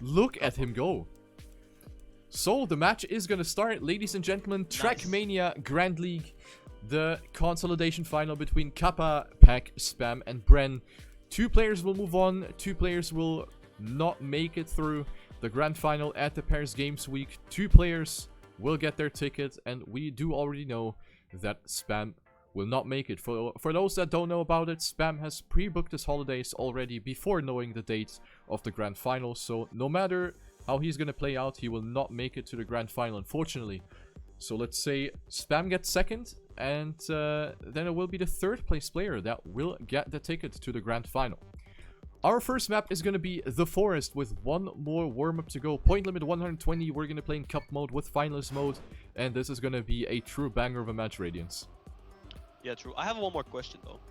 Look at him go. So, the match is gonna start, ladies and gentlemen. TrackMania Grand League. The consolidation final between Kappa, Pack, Spam, and Bren. 2 players will move on. 2 players will not make it through the grand final at the Paris Games Week. 2 players will get their ticket, and we do already know that Spam will not make it. For those that don't know about it, Spam has pre-booked his holidays already before knowing the date of the grand final. So no matter how he's gonna play out, he will not make it to the grand final, unfortunately. So let's say Spam gets second, and then it will be the 3rd place player that will get the ticket to the grand final. Our first map is going to be The Forest with 1 more warm-up to go. Point limit 120. We're going to play in Cup mode with Finalist mode. And this is going to be a true banger of a match, Radiance. Yeah, true. I have one more question, though.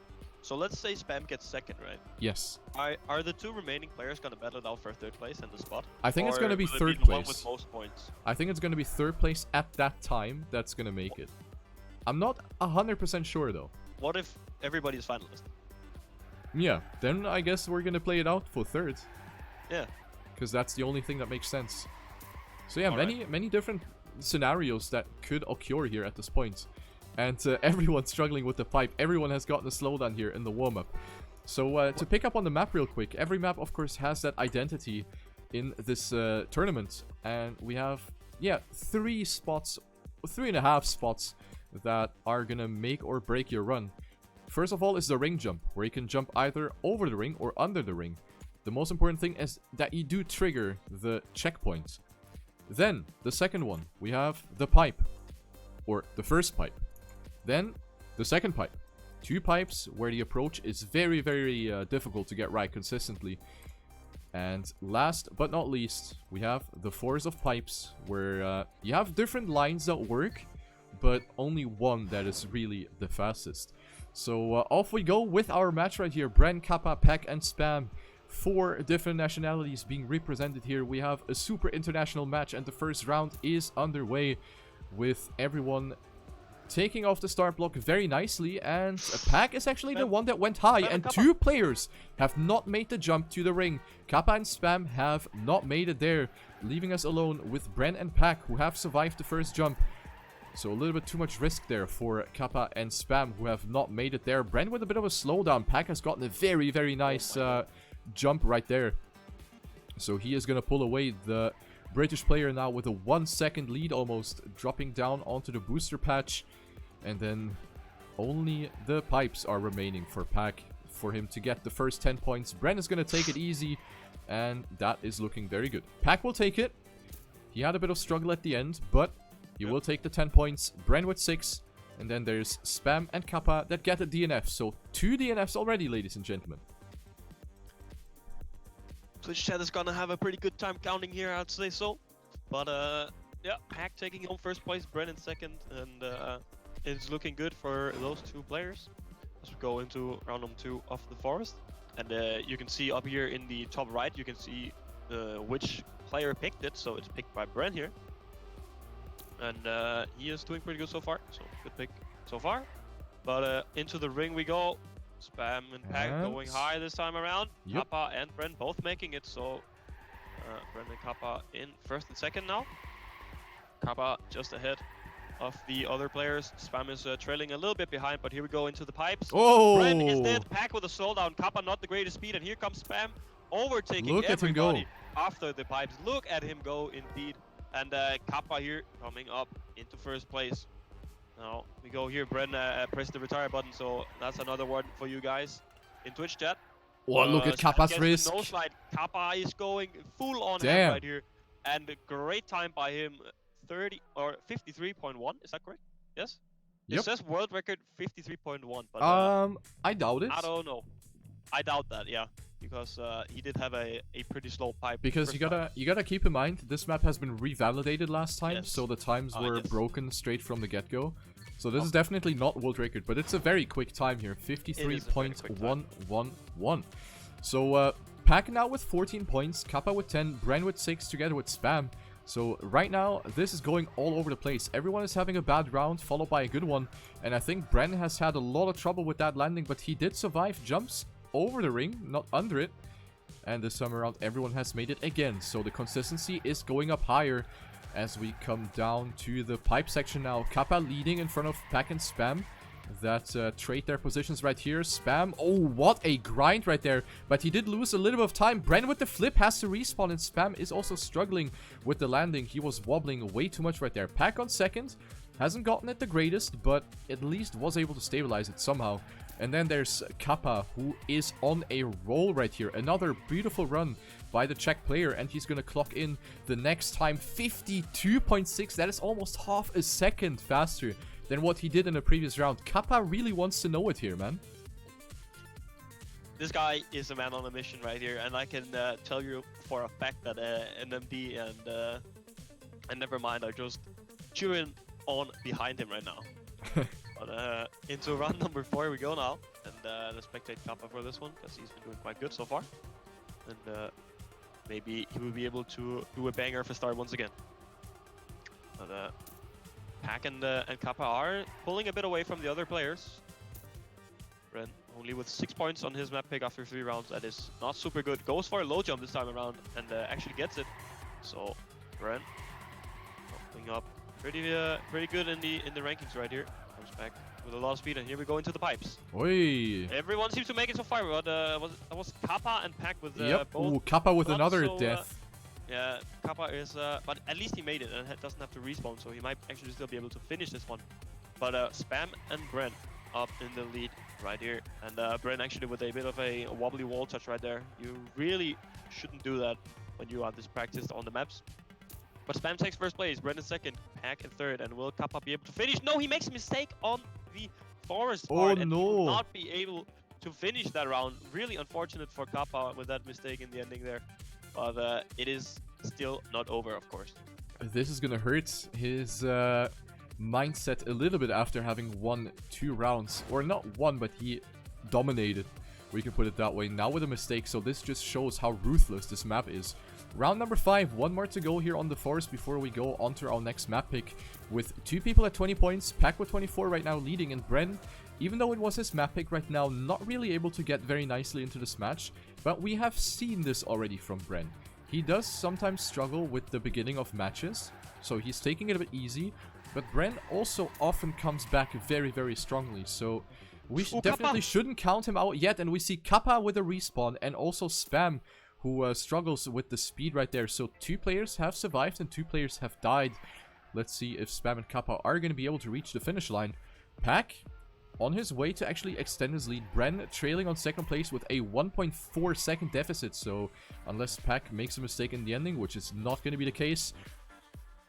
So let's say Spam gets second, right? Yes. Are the 2 remaining players going to battle it out for 3rd place in the spot? I think it's going to be will 3rd it be the one place. with most points? I think it's going to be 3rd place at that time that's going to make it. I'm not 100% sure, though. What if everybody's finalist? Yeah, then I guess we're going to play it out for 3rd. Yeah. Because that's the only thing that makes sense. So yeah, Alright. many different scenarios that could occur here at this point. And everyone's struggling with the pipe. Everyone has gotten a slowdown here in the warm-up. So to pick up on the map real quick, every map of course has that identity in this tournament. And we have, yeah, 3 spots, 3.5 spots that are gonna make or break your run. First of all is the ring jump, where you can jump either over the ring or under the ring. The most important thing is that you do trigger the checkpoint. Then, the second one, we have the pipe, or the first pipe. Then, the second pipe. 2 pipes where the approach is very, very difficult to get right consistently. And last but not least, we have the forest of pipes, where you have different lines that work, but only one that is really the fastest. So off we go with our match right here. Bren, Kappa, Pack, and Spam. 4 different nationalities being represented here. We have a super international match, and the first round is underway with everyone taking off the start block very nicely. And Pack is actually the one that went high, and 2 players have not made the jump to the ring. Kappa and Spam have not made it there, leaving us alone with Bren and Pack, who have survived the first jump. So a little bit too much risk there for Kappa and Spam, who have not made it there. Bren with a bit of a slowdown. Pack has gotten a very, very nice jump right there. So he is going to pull away the British player now with a 1-second lead almost, dropping down onto the booster patch. And then only the pipes are remaining for Pack for him to get the first 10 points. Bren is going to take it easy, and that is looking very good. Pack will take it. He had a bit of struggle at the end, but he will take the 10 points. Bren with 6. And then there's Spam and Kappa that get a DNF. So 2 DNFs already, ladies and gentlemen. Twitch chat is gonna have a pretty good time counting here, I'd say so. But yeah, Pack taking home 1st place, Bren in 2nd, and it's looking good for those 2 players as we go into round number 2 of the Forest. And you can see up here in the top right, you can see which player picked it. So it's picked by Bren here. And he is doing pretty good so far, so good pick so far. But into the ring we go. Spam and Pack going high this time around. Yep. Kappa and Bren both making it, so Bren and Kappa in 1st and 2nd now. Kappa just ahead of the other players. Spam is trailing a little bit behind, but here we go into the pipes. Oh! Bren is dead. Pack with a slowdown. Kappa not the greatest speed, and here comes Spam overtaking everybody after the pipes. Look at him go, indeed. And Kappa here coming up into 1st place. Now we go here. Bren press the retire button, so that's another one for you guys in Twitch chat. Oh, look at Kappa's risk. No slide. Kappa is going full on Damn. right here, and a great time by him. 30 or 53.1. Is that correct? Yes. Yep. It says world record 53.1, but I doubt it. I don't know. I doubt that. Yeah. Because he did have a pretty slow pipe. Because you gotta keep in mind, this map has been revalidated last time, Yes. so the times were Yes. broken straight from the get-go. So this is definitely not world record, but it's a very quick time here, 53.111. So Pack now with 14 points, Kappa with 10, Bren with 6 together with Spam. So right now, this is going all over the place. Everyone is having a bad round, followed by a good one. And I think Bren has had a lot of trouble with that landing, but he did survive jumps over the ring, not under it. And this time around, everyone has made it again. So the consistency is going up higher as we come down to the pipe section now. Kappa leading in front of Pack and Spam. That trade their positions right here. Spam, oh, what a grind right there. But he did lose a little bit of time. Bren with the flip has to respawn, and Spam is also struggling with the landing. He was wobbling way too much right there. Pack on second. Hasn't gotten it the greatest, but at least was able to stabilize it somehow. And then there's Kappa, who is on a roll right here. Another beautiful run by the Czech player, and he's gonna clock in the next time 52.6. That is almost half a second faster than what he did in the previous round. Kappa really wants to know it here, man. This guy is a man on a mission right here, and I can tell you for a fact that NMD and Nevermind are just cheering on behind him right now. But into round number 4 we go now, and let's spectate Kappa for this one, because he's been doing quite good so far. And maybe he will be able to do a banger for start once again. But Pack and Kappa are pulling a bit away from the other players. Bren only with 6 points on his map pick after 3 rounds. That is not super good. Goes for a low jump this time around and actually gets it. So Bren popping up pretty good in the rankings right here. Comes back with a lot of speed, and here we go into the pipes. Oi. Everyone seems to make it so far, but that was Kappa and Pack with yep. both. Ooh, Kappa with another so, death. Yeah, Kappa is, but at least he made it and doesn't have to respawn, so he might actually still be able to finish this one. But Spam and Bren up in the lead right here, and Bren actually with a bit of a wobbly wall touch right there. You really shouldn't do that when you are this practiced on the maps. But Spam takes first place, Bren in second, Pack in third, and will Kappa be able to finish? No, he makes a mistake on the forest part, and he will not be able to finish that round. Really unfortunate for Kappa with that mistake in the ending there. But it is still not over, of course. This is gonna hurt his mindset a little bit after having won 2 rounds. Or not one, but he dominated. We can put it that way. Now with a mistake, so this just shows how ruthless this map is. Round number 5, 1 more to go here on the forest before we go on to our next map pick. With 2 people at 20 points, Pack with 24 right now leading, and Bren, even though it was his map pick right now, not really able to get very nicely into this match. But we have seen this already from Bren. He does sometimes struggle with the beginning of matches, so he's taking it a bit easy. But Bren also often comes back very, very strongly, so we definitely shouldn't count him out yet. And we see Kappa with a respawn, and also Spam, who struggles with the speed right there. So 2 players have survived and 2 players have died. Let's see if Spam and Kappa are going to be able to reach the finish line. Pack on his way to actually extend his lead. Bren trailing on second place with a 1.4 second deficit. So unless Pack makes a mistake in the ending, which is not going to be the case,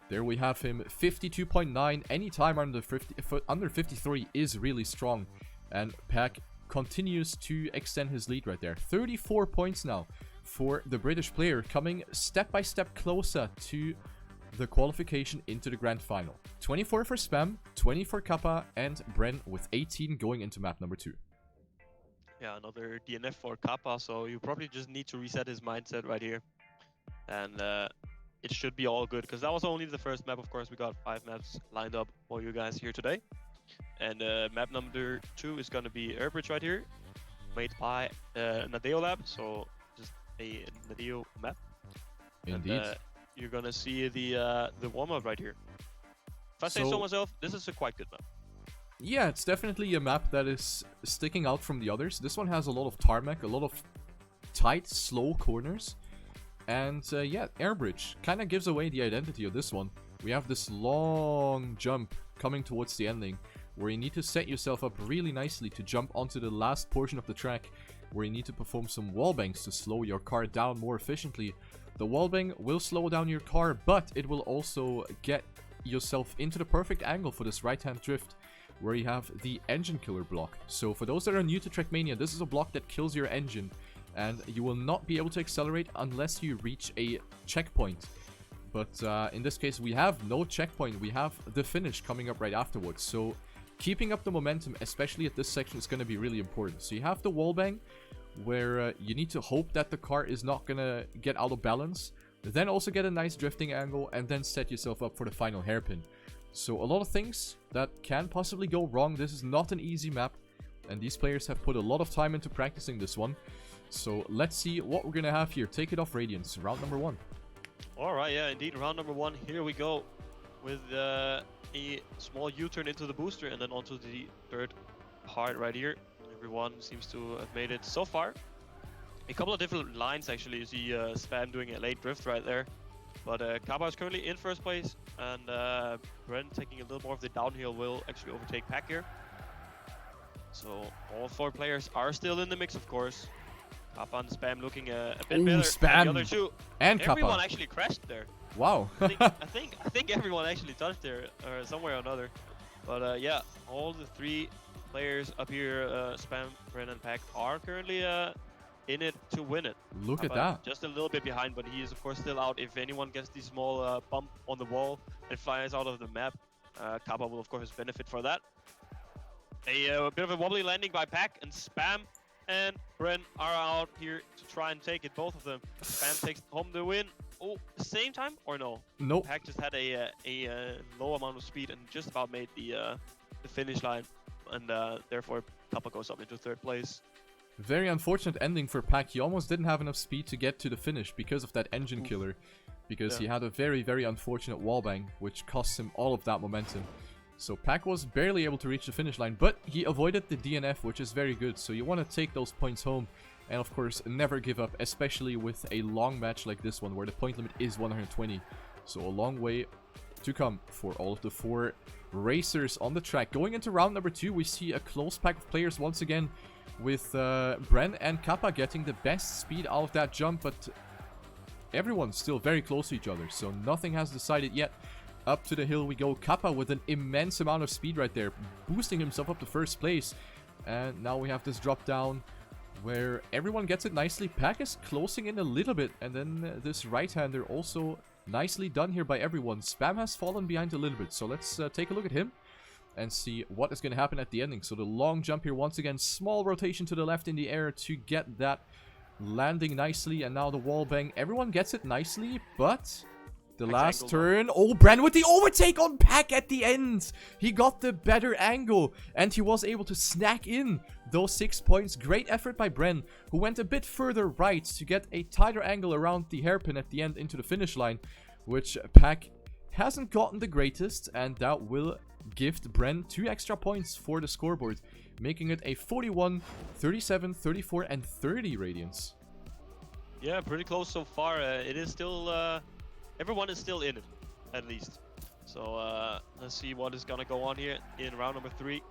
there we have him, 52.9. Any time under 53 is really strong. And Pack continues to extend his lead right there. 34 points now for the British player, coming step by step closer to the qualification into the grand final. 24 for Spam, 20 for Kappa, and Bren with 18 going into map number 2. Yeah, another DNF for Kappa, so you probably just need to reset his mindset right here. And it should be all good, because that was only the first map. Of course, we got 5 maps lined up for you guys here today. And map number 2 is going to be Airbridge right here, made by Nadeo Lab, so just a Nadeo map. Indeed. And, you're gonna see the warm-up right here. If I say so myself, this is a quite good map. Yeah, it's definitely a map that is sticking out from the others. This one has a lot of tarmac, a lot of tight, slow corners. And yeah, Airbridge kind of gives away the identity of this one. We have this long jump coming towards the ending, where you need to set yourself up really nicely to jump onto the last portion of the track, where you need to perform some wallbangs to slow your car down more efficiently. The wallbang will slow down your car, but it will also get yourself into the perfect angle for this right-hand drift, where you have the engine killer block. So for those that are new to TrackMania, this is a block that kills your engine, and you will not be able to accelerate unless you reach a checkpoint. But in this case, we have no checkpoint. We have the finish coming up right afterwards. So keeping up the momentum, especially at this section, is going to be really important. So you have the wallbang, where you need to hope that the car is not gonna get out of balance, then also get a nice drifting angle, and then set yourself up for the final hairpin. So a lot of things that can possibly go wrong. This is not an easy map, and these players have put a lot of time into practicing this one. So let's see what we're gonna have here. Take it off Radiance, round number 1. Alright, yeah, indeed, round number 1. Here we go. With a small U-turn into the booster and then onto the third part right here. Everyone seems to have made it so far. A couple of different lines actually. You see Spam doing a late drift right there. But Kappa is currently in first place, and Bren taking a little more of the downhill will actually overtake Pack here. So all 4 players are still in the mix, of course. Kappa and Spam looking a bit better Spam than the other 2. and Everyone Kappa. actually crashed there. Wow. I think everyone actually touched there, or somewhere or another. But yeah, all the 3 players up here, Spam, Bren, and Pack, are currently in it to win it. Look at Kappa that. just a little bit behind, but he is of course still out. If anyone gets the small bump on the wall and flies out of the map, Kappa will of course benefit for that. A bit of a wobbly landing by Pack, and Spam and Bren are out here to try and take it, both of them. Spam takes home the win. Oh, same time or no? Nope. Pack just had a low amount of speed and just about made the finish line, and therefore Kappa goes up into 3rd place. Very unfortunate ending for Pack. He almost didn't have enough speed to get to the finish because of that engine killer. Because he had a very, very unfortunate wallbang, which cost him all of that momentum. So Pack was barely able to reach the finish line, but he avoided the DNF, which is very good. So you want to take those points home. And of course, never give up, especially with a long match like this one, where the point limit is 120. So a long way to come for all of the 4 racers on the track. Going into round number 2, we see a close pack of players once again, with Bren and Kappa getting the best speed out of that jump, but everyone's still very close to each other, so nothing has decided yet. Up to the hill we go. Kappa with an immense amount of speed right there, boosting himself up to first place. And now we have this drop down where everyone gets it nicely. Pack is closing in a little bit, and then this right-hander also nicely done here by everyone. Spam has fallen behind a little bit, so let's take a look at him and see what is going to happen at the ending. So the long jump here once again, small rotation to the left in the air to get that landing nicely, and now the wall bang. Everyone gets it nicely, but the last turn. Oh, Bren with the overtake on Pack at the end. He got the better angle, and he was able to snack in those 6 points. Great effort by Bren, who went a bit further right to get a tighter angle around the hairpin at the end into the finish line, which Pack hasn't gotten the greatest, and that will gift Bren 2 extra points for the scoreboard, making it a 41, 37, 34, and 30 Radiance. Yeah, pretty close so far. It is still, everyone is still in it, at least. So let's see what is gonna go on here in round number 3.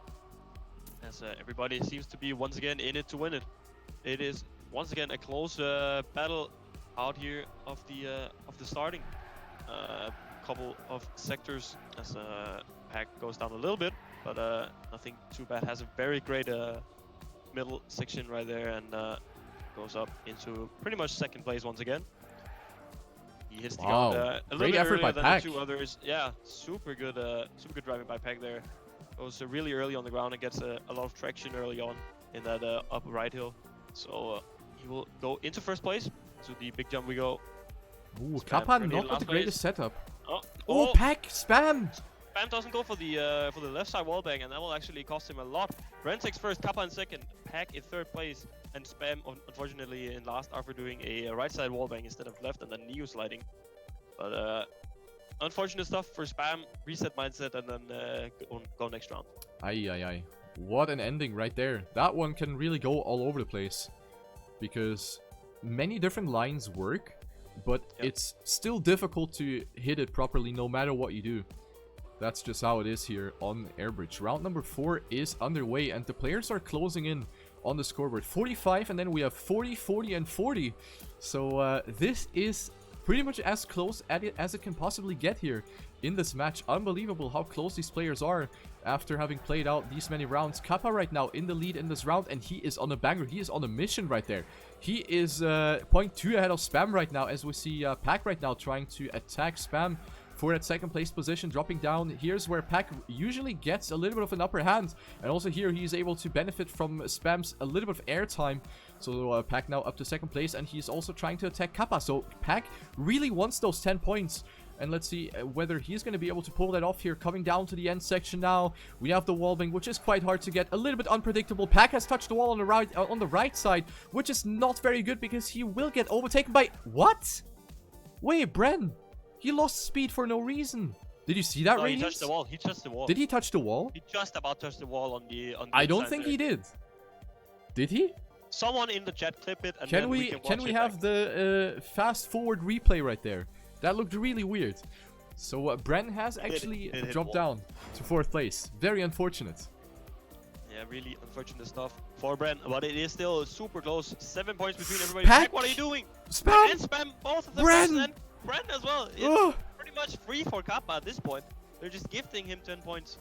As everybody seems to be once again in it to win it. It is once again a close battle out here of the starting couple of sectors, as Pack goes down a little bit, but nothing too bad. Has a very great middle section right there, and goes up into pretty much 2nd place once again. He hits the ground a little great bit effort earlier by than Pack. the 2 others. Yeah, super good driving by Pack there. Goes really early on the ground and gets a lot of traction early on in that upper right hill. So he will go into 1st place. To the big jump we go. Ooh, Kappa not with the greatest setup. Oh, Pack, Spam! Spam doesn't go for the left side wallbang, and that will actually cost him a lot. Bren takes 1st, Kappa in 2nd, Pack in 3rd place, and Spam unfortunately in last after doing a right side wallbang instead of left, and then Neo sliding. But unfortunate stuff for Spam. Reset mindset, and then go next round. Aye. What an ending right there. That one can really go all over the place, because many different lines work, but it's still difficult to hit it properly no matter what you do. That's just how it is here on Airbridge. Round number 4 is underway, and the players are closing in on the scoreboard. 45, and then we have 40, 40, and 40. So this is pretty much as close as it can possibly get here in this match. Unbelievable how close these players are after having played out these many rounds. Kappa right now in the lead in this round, and he is on a banger. He is on a mission right there. He is 0.2 ahead of Spam right now, as we see Pack right now trying to attack Spam for that 2nd place position, dropping down. Here's where Pack usually gets a little bit of an upper hand, and also here he's able to benefit from Spam's a little bit of airtime. So Pack now up to 2nd place, and he's also trying to attack Kappa. So Pack really wants those 10 points And let's see whether he's going to be able to pull that off here. Coming down to the end section now. We have the wall bang, which is quite hard to get. A little bit unpredictable. Pack has touched the wall on the right side, which is not very good because he will get overtaken by... What? Wait, Bren. He lost speed for no reason. Did you see that, No, Radiance? he touched the wall. He touched the wall. Did he touch the wall? He just about touched the wall on the I don't inside think there. he did. Did he? Someone in the chat clip it, and Can then we can we have the fast forward replay right there? That looked really weird. So Bren has actually it hit dropped wall. down to 4th place. Very unfortunate. Yeah, really unfortunate stuff for Bren, but it is still super close. 7 points between everybody. Pack! What are you doing? Spam! And spam both of them. Bren! And Bren as well. It's Ugh. pretty much free for Kappa at this point. They're just gifting him 10 points.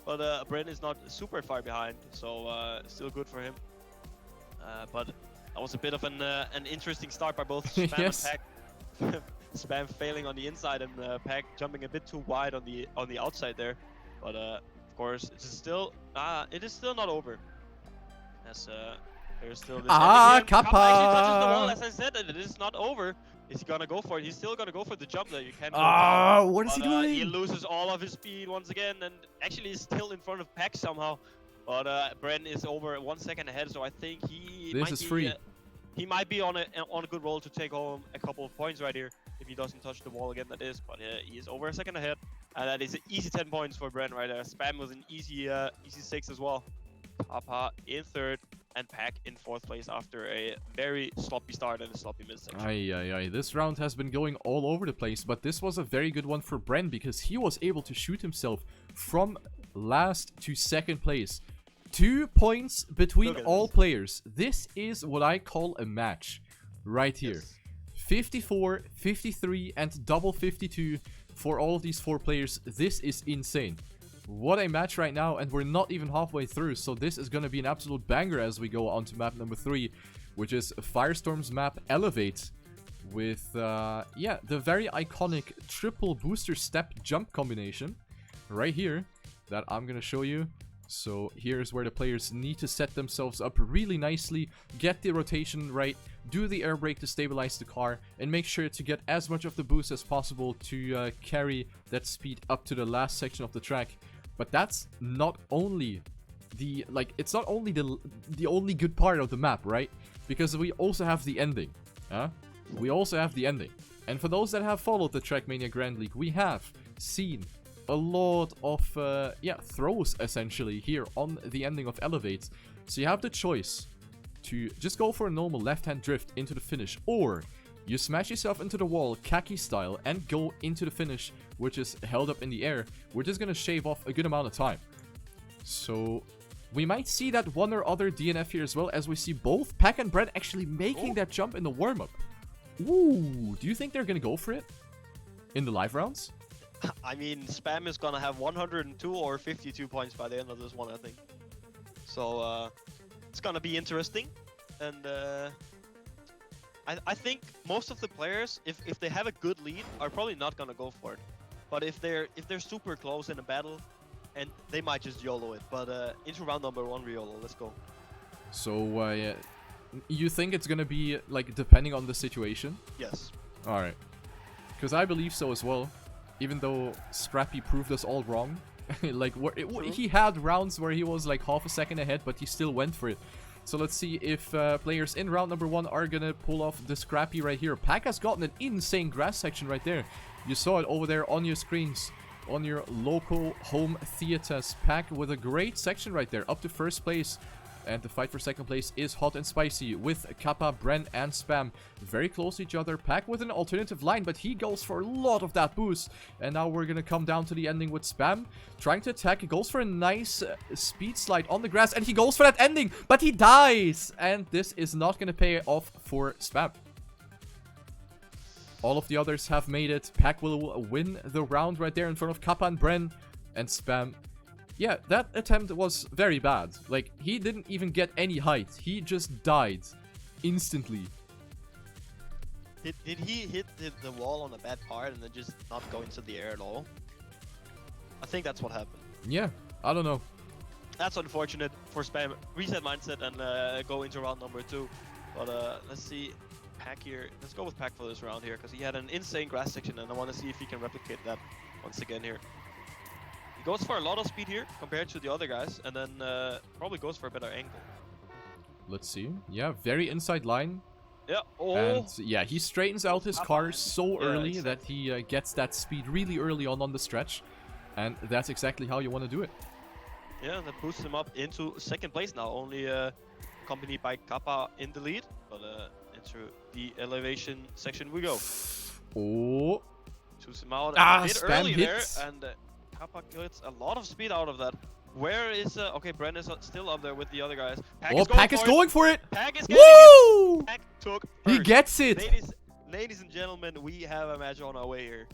But Bren is not super far behind, so still good for him. But that was a bit of an interesting start by both Spam Yes. and Pack. Spam failing on the inside and Pack jumping a bit too wide on the outside there. But of course, it is still not over. As there's still this ending here. Kappa! Actually touches the wall, as I said, and it is not over. Is he gonna go for it? He's still gonna go for the jump there. You can't go down. What is he But, doing? he loses all of his speed once again, and actually is still in front of Pack somehow. But Bren is over 1 second ahead, so I think he This is free. He might be on a good roll to take home a couple of points right here if he doesn't touch the wall again. That is, but he is over a second ahead, and that is an easy 10 points for Bren right there. Spam was an easy 6 as well. Kappa in 3rd, and Pack in 4th place after a very sloppy start and a sloppy mid-section. Aye. This round has been going all over the place, but this was a very good one for Bren because he was able to shoot himself from last to 2nd place. 2 points between all players. This is what I call a match right here. Yes. 54, 53, and double 52 for all of these 4 players. This is insane. What a match right now, and we're not even halfway through, so this is going to be an absolute banger as we go on to map number 3, which is Firestorm's map Elevate, with, the very iconic triple booster step jump combination right here that I'm going to show you. So here's where the players need to set themselves up really nicely, get the rotation right, do the air brake to stabilize the car, and make sure to get as much of the boost as possible to carry that speed up to the last section of the track. But that's not only the, it's not only the only good part of the map, right? Because we also have the ending, We also have the ending. And for those that have followed the TrackMania Grand League, we have seen a lot of, throws, essentially, here on the ending of Elevate. So you have the choice to just go for a normal left-hand drift into the finish, or you smash yourself into the wall, khaki style, and go into the finish, which is held up in the air, which is going to shave off a good amount of time. So we might see that one or other DNF here as well, as we see both Pack and Bren actually making that jump in the warm-up. Ooh, do you think they're going to go for it in the live rounds? I mean, Spam is gonna have 102 or 52 points by the end of this one, I think. So it's gonna be interesting, and I think most of the players, if they have a good lead, are probably not gonna go for it. But if they're super close in a battle, and they might just YOLO it. But into round number 1, we YOLO. Let's go. So you think it's gonna be depending on the situation? Yes. All right, because I believe so as well. Even though Scrappy proved us all wrong. He had rounds where he was half a second ahead, but he still went for it. So let's see if players in round number 1 are gonna pull off the Scrappy right here. Pack has gotten an insane grass section right there. You saw it over there on your screens, on your local home theaters. Pack with a great section right there, up to 1st place. And the fight for 2nd place is hot and spicy with Kappa, Bren, and Spam very close to each other. Pack with an alternative line, but he goes for a lot of that boost. And now we're going to come down to the ending with Spam trying to attack. He goes for a nice speed slide on the grass, and he goes for that ending, but he dies. And this is not going to pay off for Spam. All of the others have made it. Pack will win the round right there in front of Kappa and Bren, and Spam. Yeah, that attempt was very bad. He didn't even get any height. He just died instantly. Did he hit the wall on a bad part and then just not go into the air at all? I think that's what happened. Yeah, I don't know. That's unfortunate for Spam. Reset mindset and go into round number 2. But let's see. Pack here. Let's go with Pack for this round here, because he had an insane grass section, and I want to see if he can replicate that once again here. He goes for a lot of speed here compared to the other guys, and then probably goes for a better angle. Let's see. Yeah, very inside line. Yeah. Oh. And yeah, he straightens out his car so early that exactly. he gets that speed really early on the stretch. And that's exactly how you want to do it. Yeah, that boosts him up into second place now, only accompanied by Kappa in the lead. But into the elevation section we go. Oh. Shoots him out Ah, a bit spam early hits. there, and Kappa gets a lot of speed out of that. Where is okay? Bren is still up there with the other guys. Pack is going for it. Pack is getting it. Woo! Pack took He first. gets it. Ladies and gentlemen, we have a match on our way here.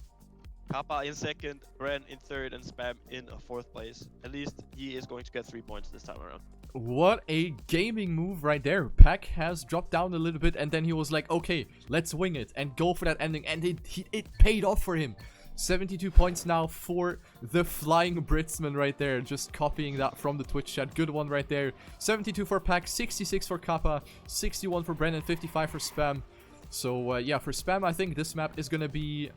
Kappa in second, Bren in third, and Spam in fourth place. At least he is going to get 3 points this time around. What a gaming move right there. Pack has dropped down a little bit, and then he was like, okay, let's wing it and go for that ending, and it paid off for him. 72 points now for the flying Britsman right there. Just copying that from the Twitch chat. Good one right there. 72 for Pack, 66 for Kappa, 61 for Bren, and 55 for Spam. So yeah, for Spam, I think this map is going to be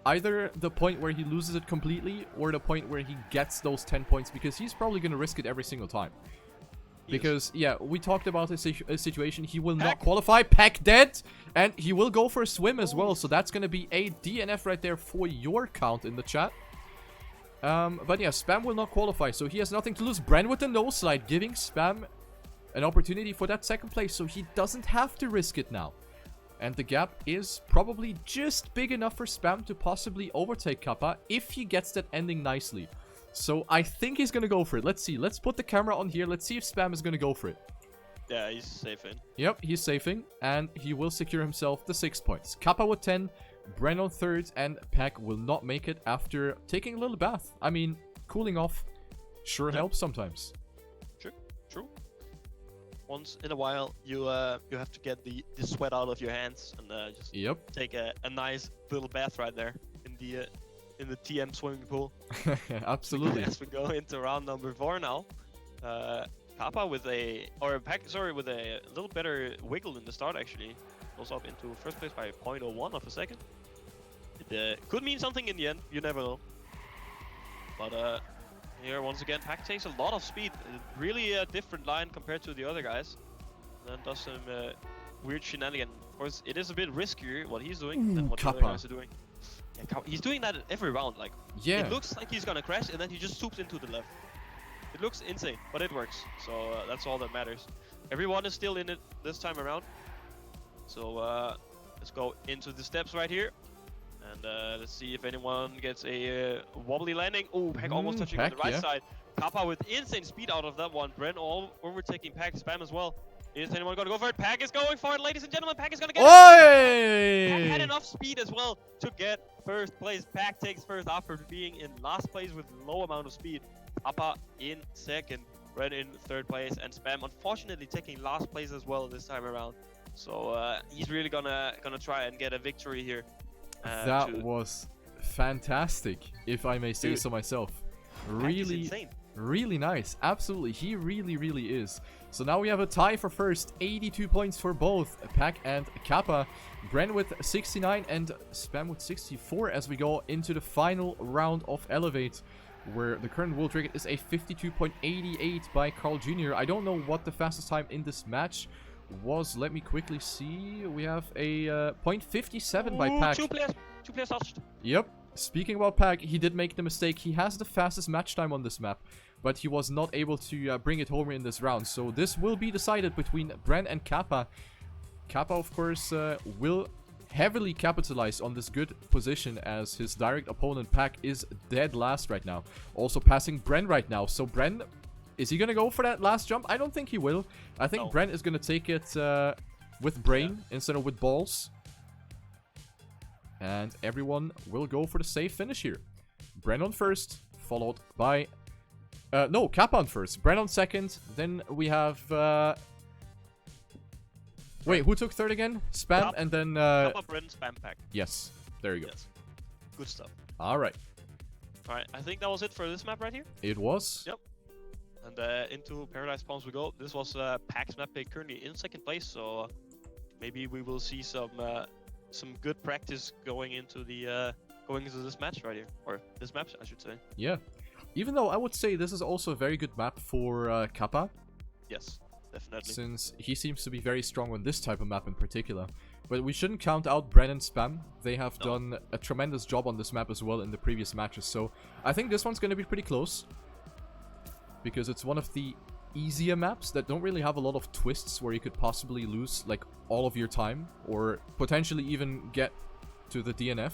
either the point where he loses it completely or the point where he gets those 10 points, because he's probably going to risk it every single time. Because, yeah, we talked about his situation. He will not qualify. Pack dead. And he will go for a swim as well. So that's going to be a DNF right there for your count in the chat. But yeah, Spam will not qualify. So he has nothing to lose. Bren with the no slide, giving Spam an opportunity for that second place. So he doesn't have to risk it now. And the gap is probably just big enough for Spam to possibly overtake Kappa if he gets that ending nicely. So I think he's going to go for it. Let's see. Let's put the camera on here. Let's see if Spam is going to go for it. Yeah, he's safe in. Yep, he's safing. And he will secure himself the 6 points. Kappa with 10. Bren on third. And Pack will not make it after taking a little bath. I mean, cooling off sure helps sometimes. True. Once in a while, you have to get the sweat out of your hands and just take a nice little bath right there in the TM swimming pool. Absolutely. As we go into round number 4 now, Kappa with Pack with a little better wiggle in the start actually, goes up into first place by 0.01 of a second. It could mean something in the end. You never know. But here once again, Pack takes a lot of speed. Really a different line compared to the other guys. And then does some weird shenanigans. Of course, it is a bit riskier what he's doing than what the other guys are doing. Yeah, he's doing that every round. Like, it looks like he's gonna crash, and then he just swoops into the left. It looks insane, but it works. So that's all that matters. Everyone is still in it this time around. So let's go into the steps right here. And let's see if anyone gets a wobbly landing. Oh, Pack almost touching on the right side. Kappa with insane speed out of that one. Bren all overtaking Pack. Spam as well. Is anyone going to go for it? Pack is going for it, ladies and gentlemen. Pack is going to get it. Pack had enough speed as well to get first place. Pack takes first after being in last place with low amount of speed. Kappa in second. Bren in third place. And Spam unfortunately taking last place as well this time around. So he's really gonna try and get a victory here. That was fantastic, if I may say so myself. Really nice. Absolutely, he really is. So now we have a tie for first. 82 points for both Pack and Kappa. Bren with 69 and Spam with 64 as we go into the final round of Elevate, where the current world record is a 52.88 by Carl Jr. I don't know what the fastest time in this match was. Let me quickly see. We have a .57 by Pack. Two players touched. Yep. Speaking about Pack, he did make the mistake. He has the fastest match time on this map, but he was not able to bring it home in this round. So this will be decided between Bren and Kappa. Kappa, of course, will heavily capitalize on this good position, as his direct opponent Pack is dead last right now. Also passing Bren right now. So Bren, is he going to go for that last jump? I don't think he will. I think Bren is going to take it with brain instead of with balls. And everyone will go for the safe finish here. Bren on first, followed by... no, Kappa on first. Bren on second. Then we have... wait, who took third again? Spam and then... Kappa, Bren, Spam, Pack. Yes, there you go. Yes. Good stuff. Alright. Alright, I think that was it for this map right here. It was. Yep. And into Paradise Palms we go. This was Pack's map pick, currently in second place, so maybe we will see some good practice going into this match right here, or this match, I should say. Yeah. Even though I would say this is also a very good map for Kappa, Yes, definitely. since he seems to be very strong on this type of map in particular. But we shouldn't count out Bren and Spam. They have done a tremendous job on this map as well in the previous matches. So I think this one's going to be pretty close, because it's one of the easier maps that don't really have a lot of twists where you could possibly lose like all of your time or potentially even get to the DNF.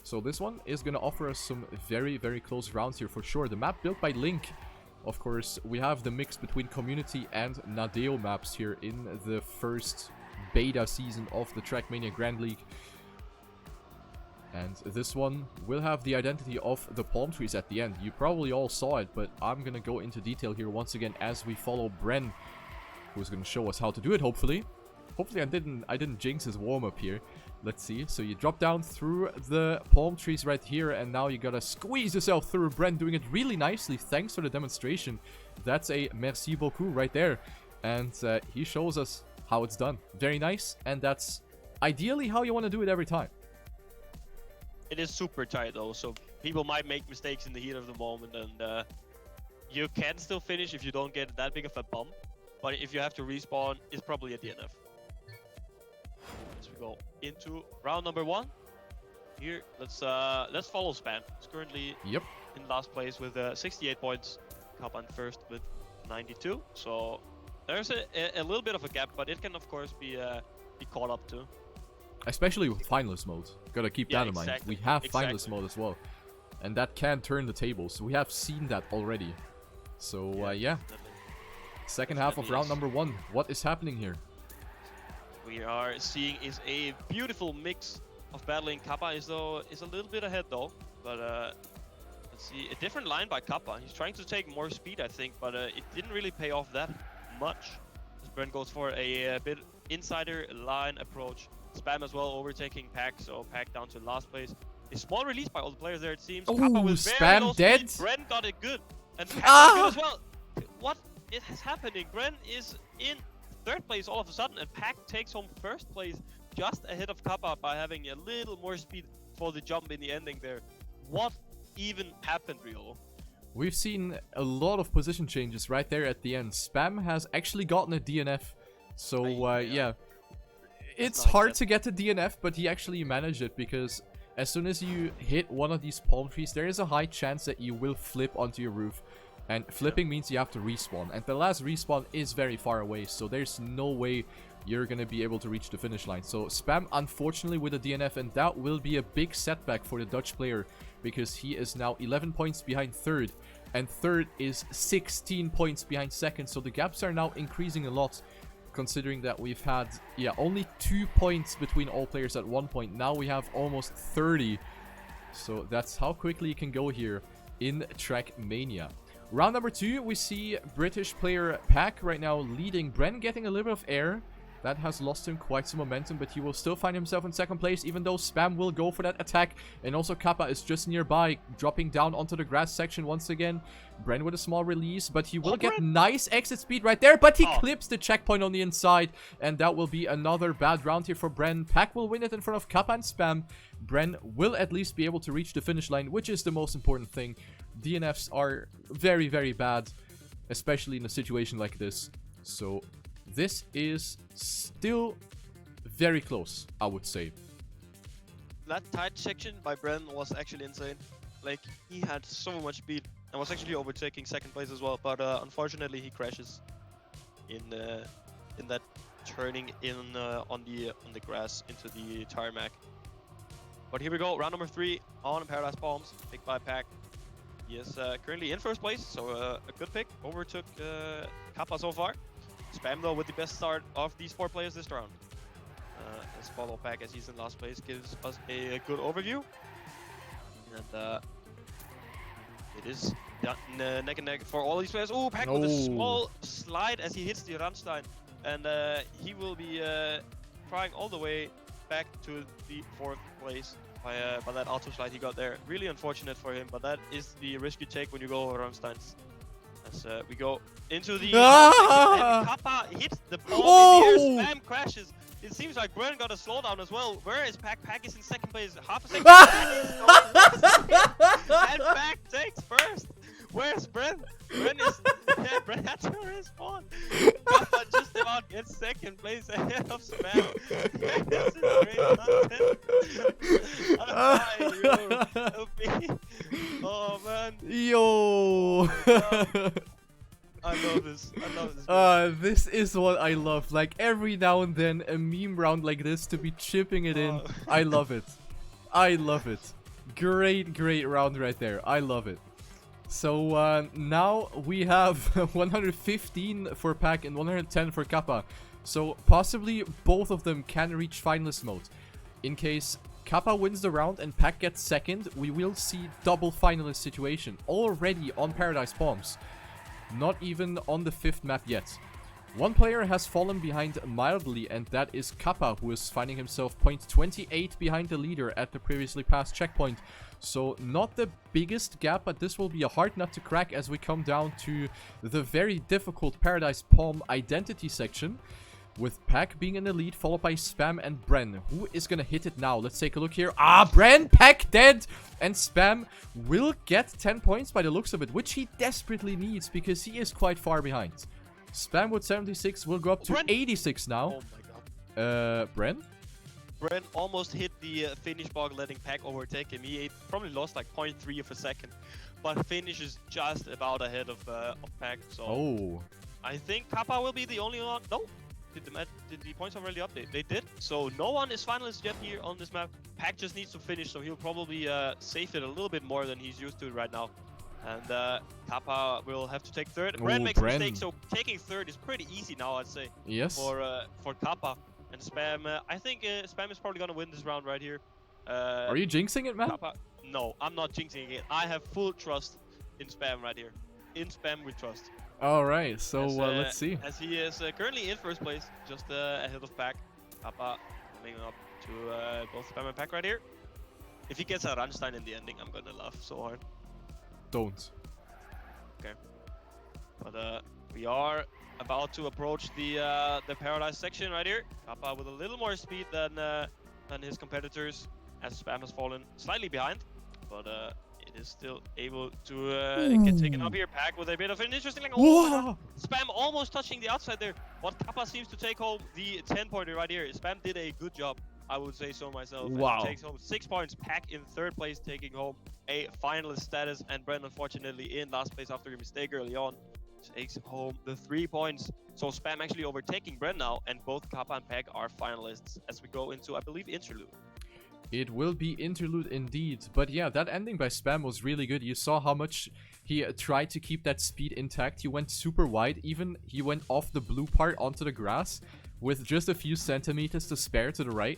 So this one is going to offer us some very, very close rounds here for sure. The map built by Link. Of course, we have the mix between community and Nadeo maps here in the first beta season of the TrackMania Grand League. And this one will have the identity of the palm trees at the end. You probably all saw it, but I'm going to go into detail here once again as we follow Bren, who's going to show us how to do it, hopefully. Hopefully I didn't jinx his warm-up here. Let's see. So you drop down through the palm trees right here, and now you gotta squeeze yourself through. Bren doing it really nicely. Thanks for the demonstration. That's a merci beaucoup right there. And he shows us how it's done. Very nice, and that's ideally how you want to do it every time. It is super tight though, so people might make mistakes in the heat of the moment, and you can still finish if you don't get that big of a bump. But if you have to respawn, it's probably a DNF. As we go into round number 1. Here, let's follow Spam. He's currently in last place with 68 points. Kappa in first with 92. So there's a little bit of a gap, but it can of course be caught up to. Especially with finalist mode. Gotta keep that in mind. We have finalist mode as well, and that can turn the tables. We have seen that already. So yeah. Second half of round number 1. What is happening here? We are seeing is a beautiful mix of battling. Kappa is a little bit ahead though, but let's see, a different line by Kappa. He's trying to take more speed, I think, but it didn't really pay off that much. As Bren goes for a bit insider line approach. Spam as well overtaking Pack, so Pack down to last place. A small release by all the players there, it seems. Kappa with very low dead. Speed. Bren got it good, and Pack got it good as well. What is happening? Bren is in third place all of a sudden, and Pack takes home first place just ahead of Kappa by having a little more speed for the jump in the ending there. What even happened, Rio? We've seen a lot of position changes right there at the end. Spam has actually gotten a DNF, so yeah. It's hard to get to DNF, but he actually managed it, because as soon as you hit one of these palm trees, there is a high chance that you will flip onto your roof. And flipping means you have to respawn, and the last respawn is very far away, so there's no way you're gonna be able to reach the finish line. So Spam, unfortunately, with a DNF, and that will be a big setback for the Dutch player, because he is now 11 points behind third, and third is 16 points behind second, so the gaps are now increasing a lot, considering that we've had, only 2 points between all players at one point. Now we have almost 30, so that's how quickly you can go here in TrackMania. Round number 2, we see British player Pack right now leading. Bren getting a little bit of air. That has lost him quite some momentum, but he will still find himself in second place, even though Spam will go for that attack. And also Kappa is just nearby, dropping down onto the grass section once again. Bren with a small release, but he will get nice exit speed right there, but he clips the checkpoint on the inside. And that will be another bad round here for Bren. Pack will win it in front of Kappa and Spam. Bren will at least be able to reach the finish line, which is the most important thing. DNFs are very, very bad, especially in a situation like this. So this is still very close, I would say. That tight section by Bren was actually insane. Like, he had so much speed and was actually overtaking second place as well. But unfortunately, he crashes in that turning in on the grass into the tarmac. But here we go, round number 3 on Paradise Palms, picked by Pack. He is currently in first place, so a good pick. Overtook Kappa so far. Spam though with the best start of these 4 players this round. Let's follow Pack as he's in last place, gives us a good overview. And it is neck and neck for all these players. Oh, Pack with a small slide as he hits the Randstein. And he will be trying all the way back to the 4th place by that auto slide he got there. Really unfortunate for him, but that is the risk you take when you go over Randsteins. As we go into the Ah! and Kappa hits the ball Oh! in the air, Spam crashes. It seems like Bren got a slowdown as well. Where is Pack? Pack is in second place, half a second. And Pack takes first. Where's Bren? Bren is Bren had to respawn. Kappa just about gets second place ahead of Spam. This is great content. I'm dying, oh man. Yo! I love this. I love this. This is what I love. Like every now and then, a meme round like this to be chipping it in. I love it. I love it. Great, great round right there. I love it. So now we have 115 for Pack and 110 for Kappa. So possibly both of them can reach finalist mode. In case Kappa wins the round and Pack gets second, we will see double finalist situation already on Paradise Palms. Not even on the 5th map yet. One player has fallen behind mildly, and that is Kappa, who is finding himself 0.28 behind the leader at the previously passed checkpoint. So not the biggest gap, but this will be a hard nut to crack as we come down to the very difficult Paradise Palm identity section. With Pack being in the lead, followed by Spam and Bren. Who is gonna hit it now? Let's take a look here. Ah, Bren! Pack dead! And Spam will get 10 points by the looks of it, which he desperately needs because he is quite far behind. Spam with 76 will go up to Bren. 86 now. Oh my god. Bren? Bren almost hit the finish bug, letting Pack overtake him. He probably lost like 0.3 of a second. But finish is just about ahead of Pack. So Oh. I think Kappa will be the only one. No. Did the points already update? They did. So no one is finalist yet here on this map. Pack just needs to finish, so he'll probably save it a little bit more than he's used to right now. And Kappa will have to take third. Bren makes a mistake, so taking third is pretty easy now, I'd say. Yes. For Kappa. And Spam, I think Spam is probably gonna win this round right here. Are you jinxing it, man? Kappa, no, I'm not jinxing it. I have full trust in Spam right here. In Spam we trust. Alright, so let's see. As he is currently in first place, just ahead of Pack. Kappa coming up to both Spam and Pack right here. If he gets a Rammstein in the ending, I'm gonna laugh so hard. Don't. Okay. But we are about to approach the Paradise section right here. Kappa with a little more speed than his competitors, as Spam has fallen slightly behind. But it is still able to get taken up here. Pack with a bit of an interesting like, oh, Spam almost touching the outside there. But Kappa seems to take home the 10-pointer right here. Spam did a good job, I would say so myself. Wow. And takes home 6 points. Pack in third place, taking home a finalist status. And Bren, unfortunately, in last place after a mistake early on, takes home the 3 points. So Spam actually overtaking Bren now, and both Kappa and Pack are finalists as we go into, I believe, Interlude. It will be Interlude indeed. But yeah, that ending by Spam was really good. You saw how much he tried to keep that speed intact. He went super wide. Even he went off the blue part onto the grass with just a few centimeters to spare to the right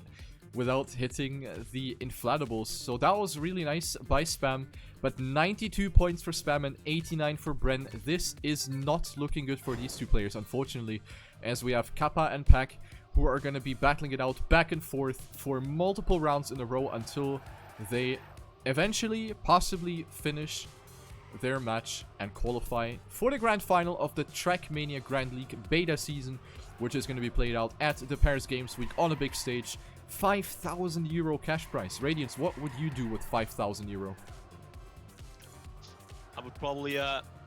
without hitting the inflatables. So that was really nice by Spam. But 92 points for Spam and 89 for Bren. This is not looking good for these two players, unfortunately, as we have Kappa and Pack, who are going to be battling it out back and forth for multiple rounds in a row until they eventually possibly finish their match and qualify for the grand final of the TrackMania Grand League beta season, which is going to be played out at the Paris Games Week on a big stage. 5,000 euro cash prize. Radiance, what would you do with 5,000 euro? I would probably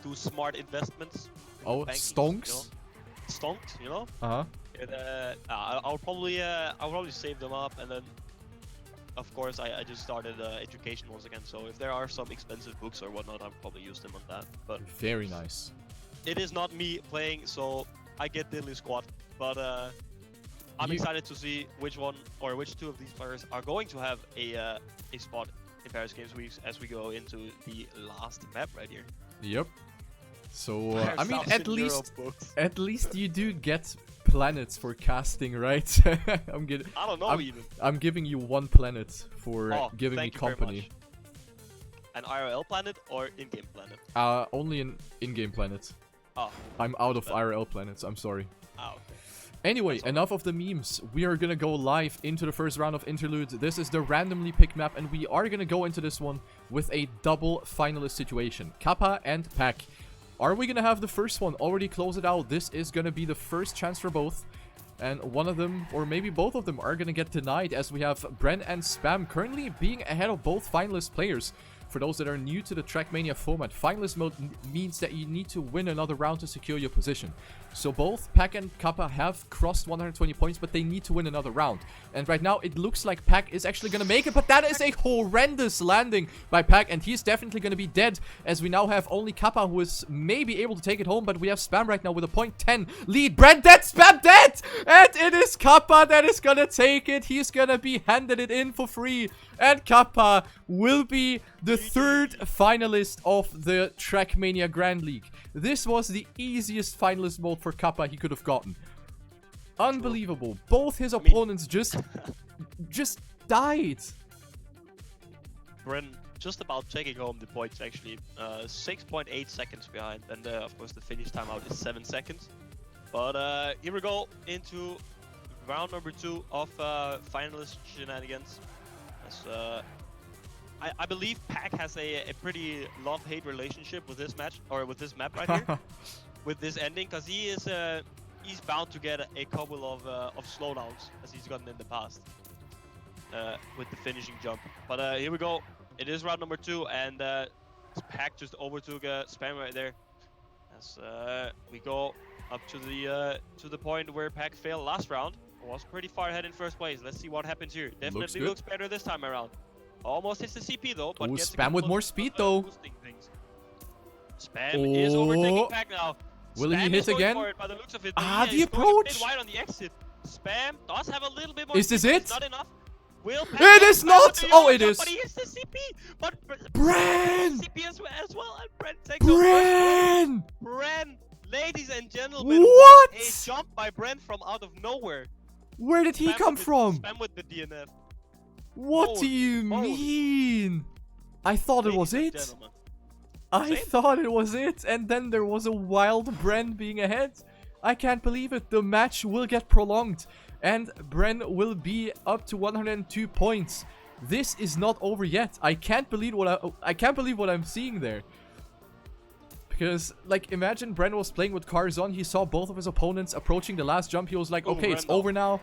do smart investments. Oh, stonks? You know? Stonks, you know? Uh-huh. I'll probably save them up, and then of course I just started education once again, so if there are some expensive books or whatnot, I'll probably use them on that. But very nice. It is not me playing, so I get diddly squat, but I'm excited to see which one or which two of these players are going to have a spot in Paris Games Week as we go into the last map right here. Yep. So I mean, at least you do get planets for casting, right? I don't know even. I'm giving you 1 planet for giving me company. An IRL planet or in-game planet? Only an in-game planet. Oh. I'm out of IRL planets. I'm sorry. Oh, okay. Anyway, enough of the memes. We are gonna go live into the first round of Interlude. This is the randomly picked map, and we are gonna go into this one with a double finalist situation. Kappa and Pack Are we gonna have the first one already close it out? This is gonna be the first chance for both. And one of them, or maybe both of them, are gonna get denied, as we have Bren and Spam currently being ahead of both finalist players. For those that are new to the TrackMania format, finalist mode means that you need to win another round to secure your position. So both Pack and Kappa have crossed 120 points, but they need to win another round. And right now, it looks like Pack is actually going to make it, but that is a horrendous landing by Pack, and he's definitely going to be dead, as we now have only Kappa who is maybe able to take it home, but we have Spam right now with a 0.10 lead. Bren dead, Spam dead! And it is Kappa that is going to take it. He's going to be handed it in for free. And Kappa will be the third finalist of the TrackMania Grand League. This was the easiest finalist mode for Kappa he could have gotten. Unbelievable. Both his opponents just died. Bren just about taking home the points, actually. 6.8 seconds behind. And of course the finish timeout is 7 seconds. But here we go into round number 2 of finalist shenanigans. I believe Pack has a pretty love-hate relationship with this match, or with this map right here, with this ending, because he's bound to get a couple of slowdowns, as he's gotten in the past, with the finishing jump. But here we go. It is round number 2, and Pack just overtook Spam right there. As we go up to the point where Pack failed last round. Was pretty far ahead in first place. Let's see what happens here. Definitely looks better this time around. Almost hits the CP though, but gets Spam with more speed though. Spam is overtaking Pack now. Will he hit again? For it by the looks of it. The approach. Wide on the exit. Spam does have a little bit more. Is this it? Not enough. Will Pack it is not. Oh, it is. But he hits the CP. But Bren. CP as well, and Bren takes Bren. Bren, ladies and gentlemen, what? A jump by Bren from out of nowhere. Where did he come from? Spam with the DNF. What do you mean? I thought it was it. I thought it was it, and then there was a wild Bren being ahead. I can't believe it. The match will get prolonged, and Bren will be up to 102 points. This is not over yet. I can't believe what I'm seeing there. Because, like, imagine Bren was playing with cars on. He saw both of his opponents approaching the last jump. He was like, okay, it's over now.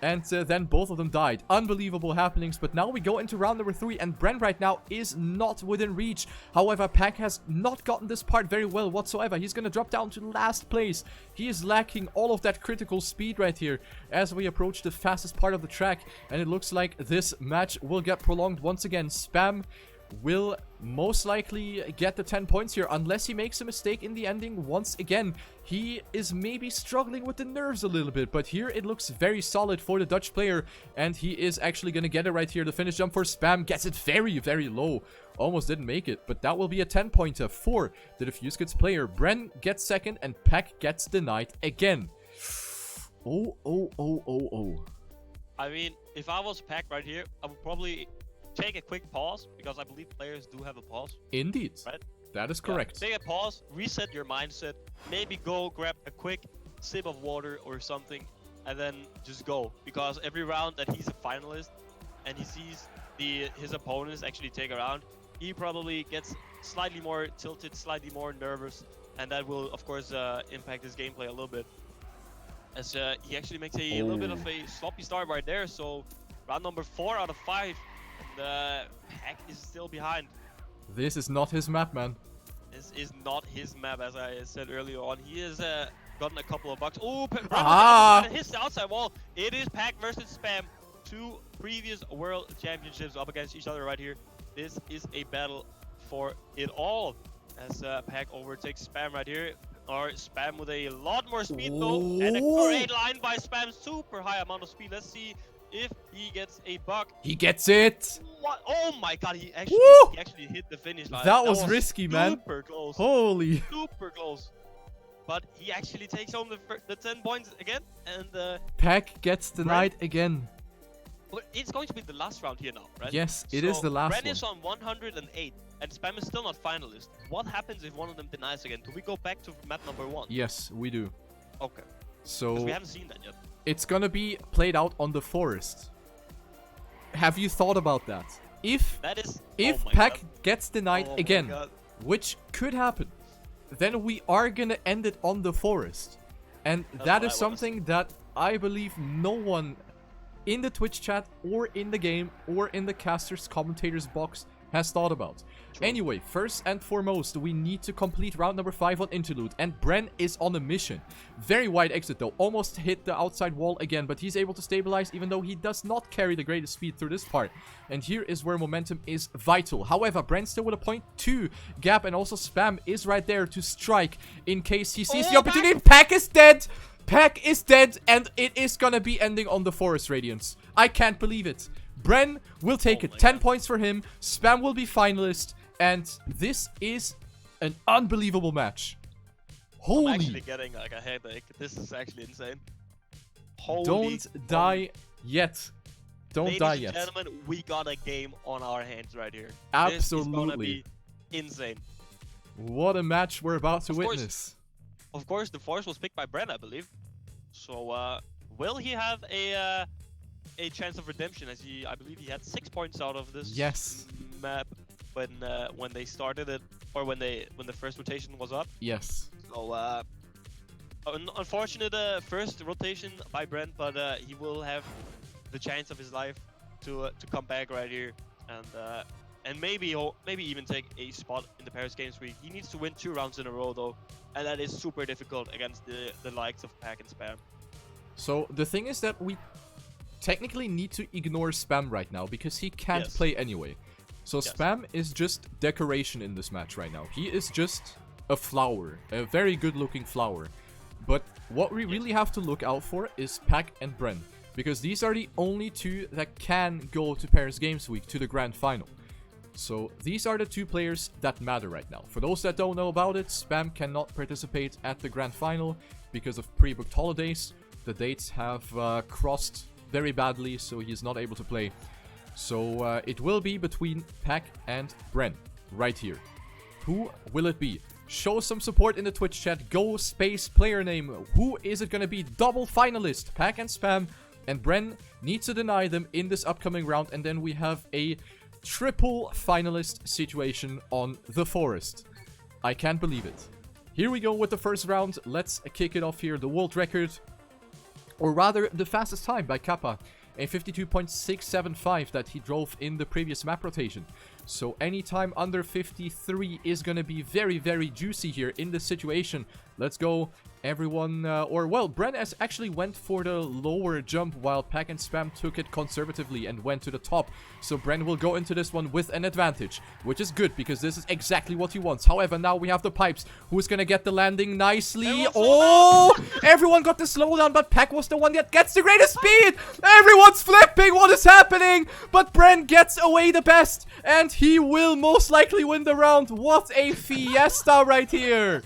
And then both of them died. Unbelievable happenings. But now we go into round number 3. And Bren right now is not within reach. However, Pack has not gotten this part very well whatsoever. He's going to drop down to last place. He is lacking all of that critical speed right here as we approach the fastest part of the track. And it looks like this match will get prolonged once again. Spam will most likely get the 10 points here unless he makes a mistake in the ending once again. He is maybe struggling with the nerves a little bit, but here it looks very solid for the Dutch player, and he is actually going to get it right here. The finish jump for Spam gets it very, very low. Almost didn't make it, but that will be a 10-pointer for the Diffuse Kids player. Bren gets second, and Pack gets denied again. Oh. I mean, if I was Pack right here, I would probably take a quick pause, because I believe players do have a pause. Indeed. Right? That is correct. Take a pause, reset your mindset, maybe go grab a quick sip of water or something, and then just go. Because every round that he's a finalist and he sees his opponents actually take a round, he probably gets slightly more tilted, slightly more nervous, and that will, of course, impact his gameplay a little bit. As he actually makes a little bit of a sloppy start right there. So round number 4 out of 5. The Pack is still behind. This is not his map, man. This is not his map, as I said earlier on. He has gotten a couple of bucks. Oh, hits the outside wall. It is Pack versus Spam. 2 previous world championships up against each other right here. This is a battle for it all. As Pack overtakes Spam right here. Or Spam with a lot more speed though. And a great line by Spam. Super high amount of speed. Let's see if he gets a buck. He gets it. What? Oh my god, he actually hit the finish line. That was risky, man. Super close. Holy. Super close. But he actually takes home the 10 points again. And Pack gets denied again. But it's going to be the last round here now, right? Yes, it is the last Bren one. is on 108, and Spam is still not finalist. What happens if one of them denies again? Do we go back to map number 1? Yes, we do. Okay. So we haven't seen that yet. It's gonna be played out on the forest. Have you thought about that? If Pack gets denied again, which could happen, then we are gonna end it on the forest. And that is something that I believe no one in the Twitch chat or in the game or in the casters commentators box has thought about. True. Anyway, first and foremost, we need to complete round number 5 on Interlude, and Bren is on a mission. Very wide exit though, almost hit the outside wall again, but he's able to stabilize even though he does not carry the greatest speed through this part. And here is where momentum is vital. However, Bren still with a 0.2 gap, and also Spam is right there to strike in case he sees the opportunity. Pack is dead! Pack is dead, and it is gonna be ending on the Forest Radiance. I can't believe it. Bren will take it. 10 points for him. Spam will be finalist. And this is an unbelievable match. Holy. I'm actually getting like a headache. This is actually insane. Holy. Don't die yet. Don't die yet. Ladies and gentlemen, we got a game on our hands right here. Absolutely. This is gonna be insane. What a match we're about to witness. Of course, the force was picked by Bren, I believe. So, will he have a chance of redemption? As I believe he had 6 points out of this map when they started it, or when the first rotation was up. Yes. So, unfortunate first rotation by Bren, but he will have the chance of his life to come back right here, and maybe even take a spot in the Paris Games Week. He needs to win 2 rounds in a row though, and that is super difficult against the likes of Pack and Spam. So the thing is that we technically need to ignore Spam right now because he can't play anyway. So Spam is just decoration in this match right now. He is just a flower, a very good looking flower. But what we really have to look out for is Pack and Bren, because these are the only 2 that can go to Paris Games Week, to the grand final. So these are the 2 players that matter right now. For those that don't know about it, Spam cannot participate at the grand final because of pre-booked holidays. The dates have crossed very badly, so he is not able to play. So it will be between Pack and Bren right here. Who will it be? Show some support in the Twitch chat. Go space player name. Who is it going to be? Double finalist. Pack and Spam. And Bren needs to deny them in this upcoming round. And then we have a triple finalist situation on the Forest. I can't believe it. Here we go with the first round. Let's kick it off here. The world record, or rather the fastest time by Kappa, a 52.675 that he drove in the previous map rotation. So any time under 53 is going to be very, very juicy here in this situation. Let's go. Everyone, Bren actually went for the lower jump while Pack and Spam took it conservatively and went to the top. So Bren will go into this one with an advantage, which is good because this is exactly what he wants. However, now we have the pipes. Who's going to get the landing nicely? Oh, everyone got the slowdown, but Pack was the one that gets the greatest speed. Everyone's flipping. What is happening? But Bren gets away the best, and he will most likely win the round. What a fiesta right here.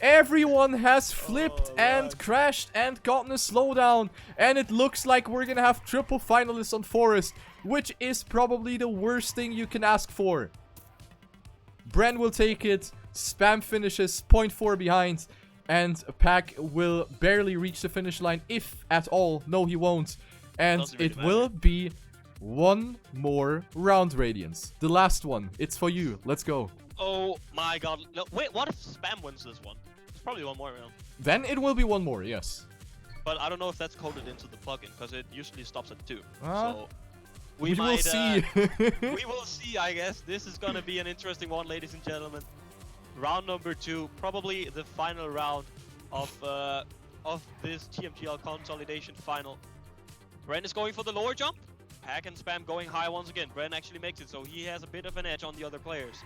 Everyone has flipped and crashed and gotten a slowdown. And it looks like we're gonna have triple finalists on Forest, which is probably the worst thing you can ask for. Bren will take it. Spam finishes 0.4 behind. And Pack will barely reach the finish line, if at all. No, he won't. And it will be one more round, Radiance. The last one. It's for you. Let's go. Oh my god. No, wait, what if Spam wins this one? It's probably one more round. Then it will be one more, yes. But I don't know if that's coded into the plugin, because it usually stops at 2. So we will see. We will see, I guess. This is gonna be an interesting one, ladies and gentlemen. Round number 2, probably the final round of this TMTL Consolidation final. Bren is going for the lower jump. Pack and Spam going high once again. Bren actually makes it, so he has a bit of an edge on the other players.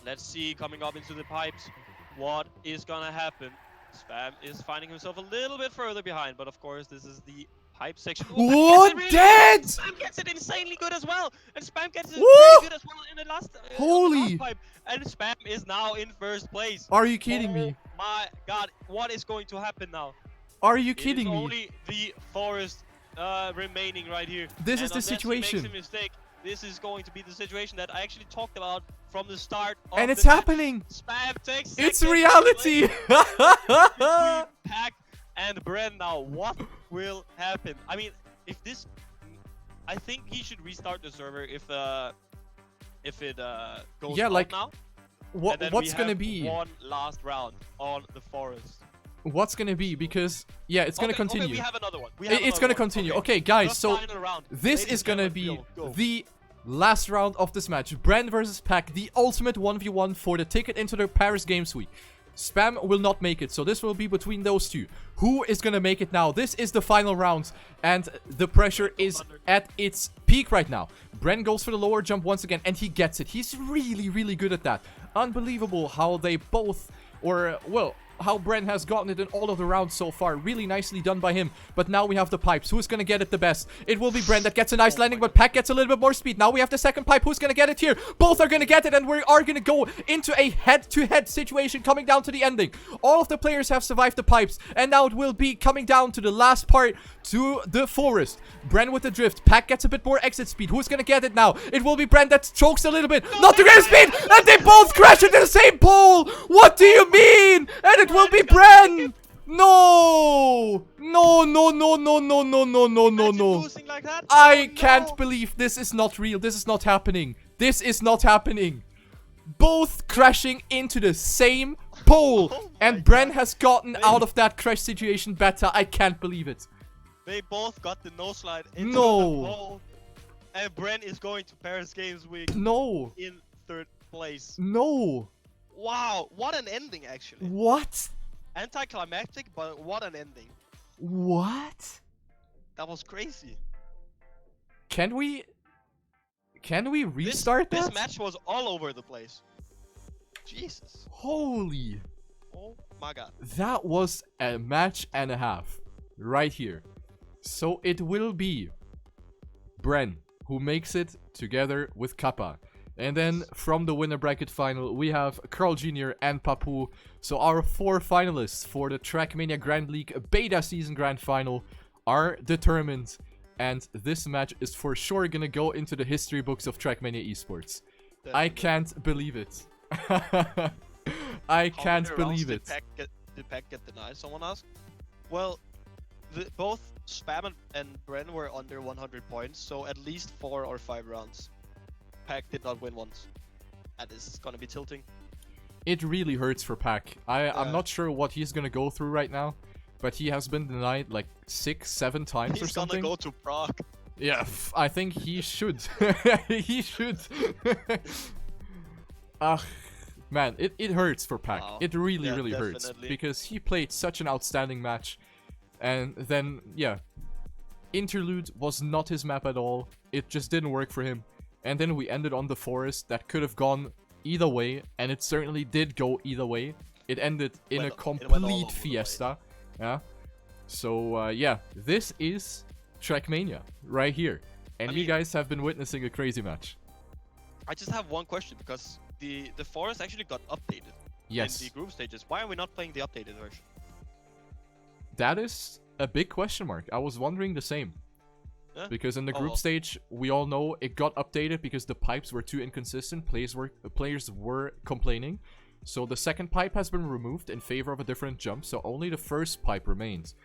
Let's see, coming up into the pipes, what is gonna happen. Spam is finding himself a little bit further behind, but of course this is the pipe section. What? Really dead! Spam gets it insanely good as well, and Spam gets it really good as well in the last, holy pipe. And Spam is now in first place. Are you kidding me? My god, what is going to happen now? Are you kidding me? Only the Forest remaining right here. This is the situation. He makes a mistake, this is going to be the situation that I actually talked about from the start of and it's happening. Spam takes it's reality. Pack and Bren now. What will happen? I mean, if this, I think he should restart the server if it goes out now. And then what's we gonna have be? one last round on the forest. What's gonna be? Because yeah, it's gonna continue. Okay, we have another one. It's gonna continue. Okay, guys, The so final round. this Ladies is and gonna gentlemen, be go. the last round of this match. Bren versus Pack, the ultimate 1v1 for the ticket into the Paris Games Week. Spam will not make it, so this will be between those two. Who is gonna make it now? This is the final round, and the pressure is at its peak right now. Bren goes for the lower jump once again, and he gets it. He's really, really good at that. Unbelievable how they both, or, well, how Bren has gotten it in all of the rounds so far. Really nicely done by him. But now we have the pipes. Who's going to get it the best? It will be Bren that gets a nice landing, but Pack gets a little bit more speed. Now we have the second pipe. Who's going to get it here? Both are going to get it, and we are going to go into a head-to-head situation coming down to the ending. All of the players have survived the pipes, and now it will be coming down to the last part, to the forest. Bren with the drift. Pack gets a bit more exit speed. Who's going to get it now? It will be Bren that chokes a little bit. Not to get speed, and they both crash into the same pole. What do you mean? And it will be Bren. No! No, no, no, no, no, no, no, no, no, no. Losing like that? I can't believe this is not real. This is not happening. This is not happening. Both crashing into the same pole. And Bren has gotten out of that crash situation better. I can't believe it. They both got the no slide into No. the pole. And Bren is going to Paris Games Week No. in 3rd place. No. Wow, what an ending actually. What? Anticlimactic, but what an ending. What? That was crazy. Can we restart This that? match was all over the place. Jesus. Holy. Oh my god. That was a match and a half. Right here. So it will be Bren who makes it together with Kappa. And then from the winner bracket final, we have Carl Jr. and Papu. So our 4 finalists for the TrackMania Grand League Beta Season Grand Final are determined. And this match is for sure gonna go into the history books of TrackMania Esports. I can't believe it. I can't believe it. Did Pack get denied, someone asked? Well, both Spam and Bren were under 100 points, so at least 4 or 5 rounds. Pack did not win once. And this is gonna be tilting. It really hurts for Pack. I'm not sure what he's gonna go through right now, but he has been denied like 6, 7 times or something. He's gonna go to Prague. Yeah, I think he should. He should. Man, it hurts for Pack. Wow. It really, Yeah, really hurts. definitely. Because he played such an outstanding match. And then, yeah. Interlude was not his map at all. It just didn't work for him. And then we ended on the forest. That could have gone either way. And it certainly did go either way. It ended in a complete fiesta. Yeah. So, yeah. This is TrackMania right here. And you guys have been witnessing a crazy match. I just have one question, because the forest actually got updated. Yes. In the group stages. Why are we not playing the updated version? That is a big question mark. I was wondering the same. Yeah? Because in the group stage, we all know it got updated because the pipes were too inconsistent. Players were complaining. So the second pipe has been removed in favor of a different jump. So only the first pipe remains.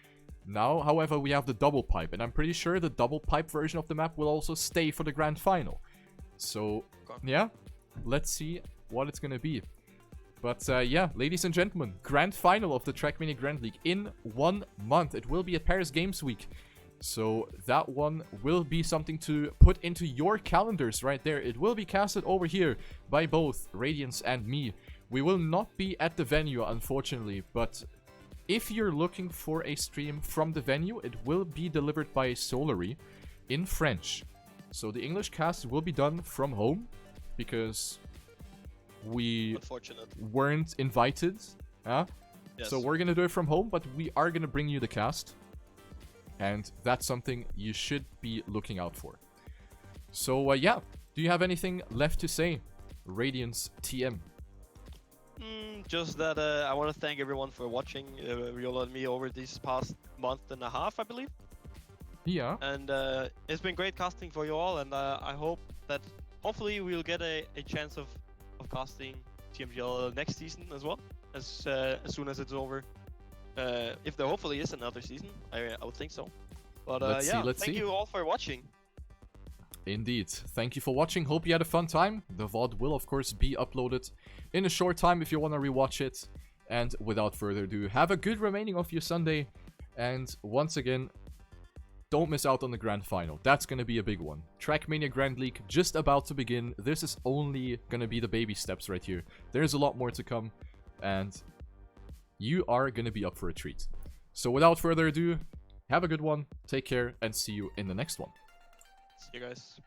Now, however, we have the double pipe. And I'm pretty sure the double pipe version of the map will also stay for the grand final. So, yeah. Let's see what it's going to be. But yeah, ladies and gentlemen, grand final of the TrackMania Grand League in 1 month. It will be at Paris Games Week. So that one will be something to put into your calendars right there. It will be casted over here by both Radiance and me. We will not be at the venue, unfortunately. But if you're looking for a stream from the venue, it will be delivered by Solary in French. So the English cast will be done from home because we weren't invited. Yes. So we're gonna do it from home, but we are gonna bring you the cast. And that's something you should be looking out for. So yeah, do you have anything left to say, Radiance TM? Just that I want to thank everyone for watching Riola and me over this past month and a half, I believe. Yeah. And it's been great casting for you all, and I hope that hopefully we'll get a chance of casting TMGL next season as well, as soon as it's over. If there hopefully is another season, I would think so. But yeah, thank you all for watching. Indeed. Thank you for watching. Hope you had a fun time. The VOD will, of course, be uploaded in a short time if you want to rewatch it. And without further ado, have a good remaining of your Sunday. And once again, don't miss out on the grand final. That's going to be a big one. TrackMania Grand League just about to begin. This is only going to be the baby steps right here. There's a lot more to come. And you are going to be up for a treat. So without further ado, have a good one. Take care and see you in the next one. See you guys.